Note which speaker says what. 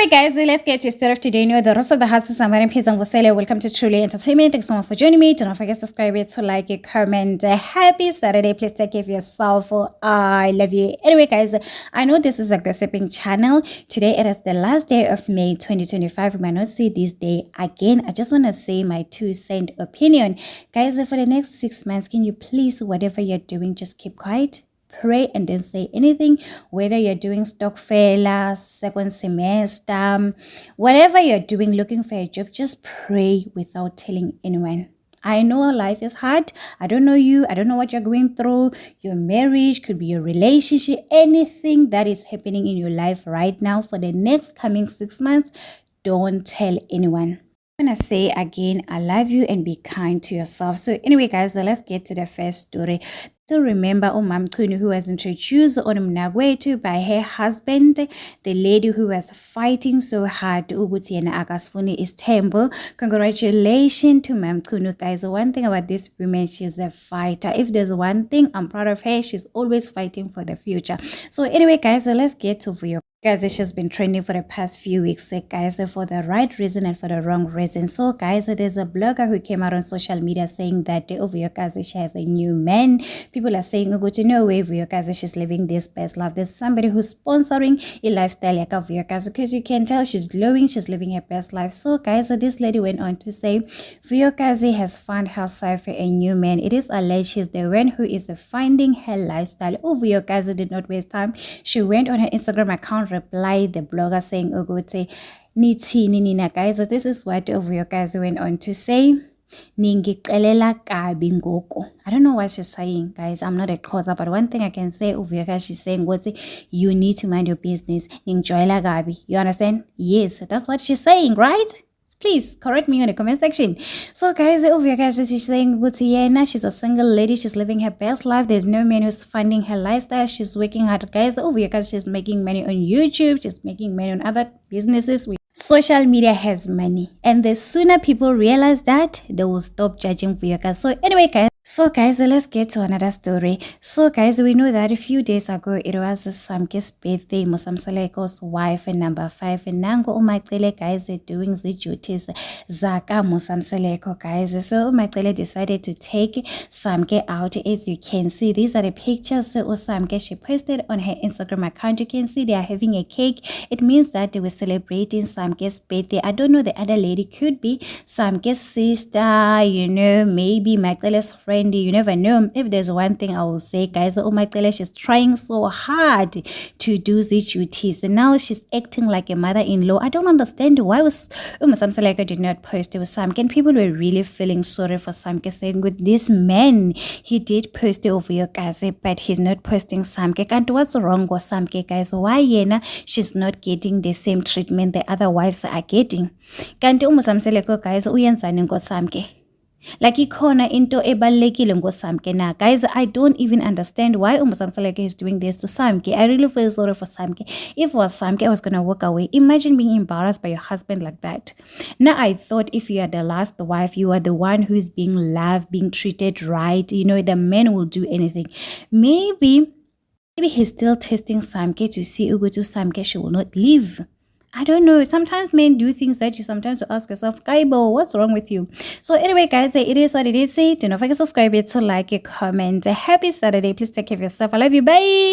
Speaker 1: Anyway, guys, let's get you started today. You know, the rest of the houses I'm wearing peace and Wasele. Welcome to Truly Entertainment. Thanks so much for joining me. Do not forget to subscribe, to like, it, comment. Happy Saturday. Please take care of yourself. I love you. Anyway, guys, I know this is a gossiping channel. Today, it is the last day of May 2025. We might not see this day again. I just want to say my 2-cent opinion. Guys, for the next 6 months, can you please, whatever you're doing, just keep quiet? Pray and don't say anything, whether you're doing stock failure, second semester, whatever you're doing, looking for a job, just pray without telling anyone. I know life is hard. I don't know you. I don't know what you're going through. Your marriage could be your relationship, anything that is happening in your life right now for the next coming 6 months, don't tell anyone. I'm gonna say again, I love you and be kind to yourself. So anyway, guys, let's get to the first story. So remember Umam Kunu, who was introduced on Mnagwetu by her husband, the lady who was fighting so hard Uguti and Agasfuni is Temple. Congratulations to Mam Kunu, guys. One thing about this woman, she's a fighter. If there's one thing I'm proud of her, she's always fighting for the future. So anyway, guys, let's get to Vuyo. Guys, it's just been trending for the past few weeks, guys, for the right reason and for the wrong reason. So, guys, there's a blogger who came out on social media saying that Vuyokazi has a new man. People are saying, go to no way, Vuyokazi, she's living this best life. There's somebody who's sponsoring a lifestyle like Vuyokazi, because you can tell she's glowing, she's living her best life. So, guys, this lady went on to say, Vuyokazi has found herself a new man. It is alleged she's the one who is finding her lifestyle. Vuyokazi did not waste time. She went on her Instagram account, replied the blogger saying, Ogote, Nitini Nina, guys. This is what Vuyokazi went on to say. Ningiqelela kabi ngoko. I don't know what she's saying, guys. I'm not a causer, but one thing I can say, Vuyokazi, she's saying, what you need to mind your business. Ningiqelela kabi. You understand? Yes, that's what she's saying, right? Please correct me in the comment section. So, guys, Vuyokazi, she's saying, now she's a single lady. She's living her best life. There's no man who's funding her lifestyle. She's working hard, guys. Vuyokazi, she's making money on YouTube. She's making money on other businesses. Social media has money, and the sooner people realize that, they will stop judging Vuyokazi. So, anyway, guys. Let's get to another story. So, guys, we know that a few days ago, it was Samke's birthday. Musamseleko's wife, number 5, and Nango Umaxele, guys, doing the duties. Zaka Musamseleko, guys. So, Umaxele decided to take Samke out. As you can see, these are the pictures Samke she posted on her Instagram account. You can see they are having a cake. It means that they were celebrating Samke's birthday. I don't know, the other lady could be Samke's sister, you know, maybe Maxele's friend. You never know. If there's one thing I will say, guys, Umaxele, she's trying so hard to do the duties, and now she's acting like a mother-in-law. I don't understand why was Samseleko did not post it with Samke, and people were really feeling sorry for Samke, saying, with this man, he did post it over your guys, but he's not posting Samke. And what's wrong with Samke, guys? Why she's not getting the same treatment the other wives are getting? Kanti Samseleko, guys, uyenzani ngoSamke? Like ikhona into ebalekile ngoSamke na. Guys, I don't even understand why Samseleko is doing this to Samke. I really feel sorry for Samke. If it was Samke, I was gonna walk away. Imagine being embarrassed by your husband like that. Now I thought if you are the last wife, you are the one who is being loved, being treated right. You know, the man will do anything. Maybe he's still testing Samke to see Ugutu Samke she will not leave. I don't know. Sometimes men do things that you sometimes ask yourself, Kaibo, what's wrong with you? So anyway, guys, it is what it is. Do not forget to subscribe, to like, comment. Happy Saturday. Please take care of yourself. I love you. Bye.